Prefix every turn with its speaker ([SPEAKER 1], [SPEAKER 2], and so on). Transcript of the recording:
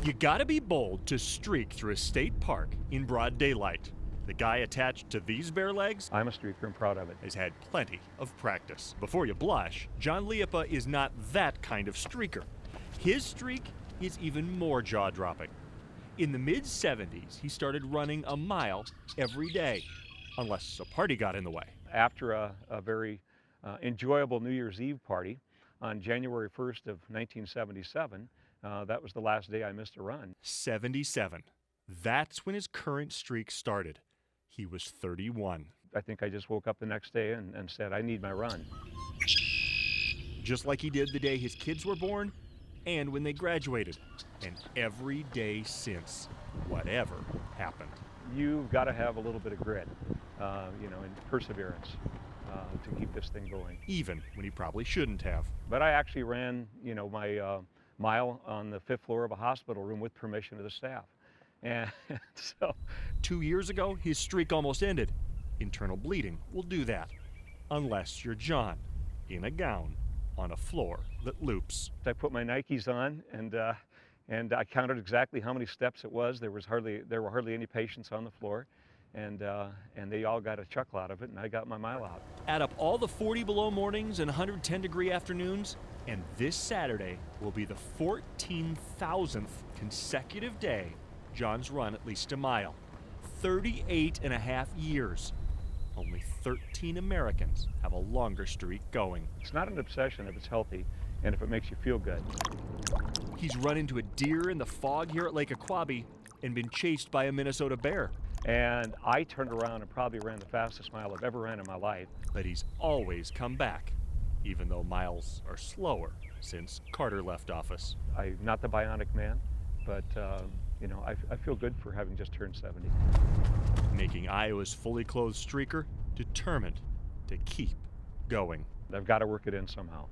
[SPEAKER 1] You gotta be bold to streak through a state park in broad daylight. The guy attached to these bare legs
[SPEAKER 2] I'm a streaker and proud of it.
[SPEAKER 1] has had plenty of practice. Before you blush, John Liepa is not that kind of streaker. His streak is even more jaw-dropping. In the mid-70s, he started running a mile every day, unless a party got in the way.
[SPEAKER 2] After a very enjoyable New Year's Eve party on January 1st of 1977, that was the last day I missed a run.
[SPEAKER 1] 77. That's when his current streak started. He was 31.
[SPEAKER 2] I think I just woke up the next day and said, I need my run.
[SPEAKER 1] Just like he did the day his kids were born and when they graduated, and every day since, whatever happened.
[SPEAKER 2] You've got to have a little bit of grit, and perseverance to keep this thing going.
[SPEAKER 1] Even when he probably shouldn't have.
[SPEAKER 2] But I actually ran, my mile on the 5th floor of a hospital room with permission of the staff. And so
[SPEAKER 1] 2 years ago, his streak almost ended. Internal bleeding will do that, unless you're John, in a gown, on a floor that loops.
[SPEAKER 2] I put my Nikes on, and I counted exactly how many steps it was. There were hardly any patients on the floor, and they all got a chuckle out of it, and I got my mile out.
[SPEAKER 1] Add up all the 40 below mornings and 110 degree afternoons, and this Saturday will be the 14,000th consecutive day John's run at least a mile. 38 and a half years. Only 13 Americans have a longer streak going.
[SPEAKER 2] It's not an obsession if it's healthy and if it makes you feel good.
[SPEAKER 1] He's run into a deer in the fog here at Lake Aquabi and been chased by a Minnesota bear.
[SPEAKER 2] And I turned around and probably ran the fastest mile I've ever ran in my life.
[SPEAKER 1] But he's always come back, even though miles are slower since Carter left office.
[SPEAKER 2] I'm not the bionic man, but I feel good for having just turned 70.
[SPEAKER 1] Making Iowa's fully clothed streaker determined to keep going.
[SPEAKER 2] I've got to work it in somehow.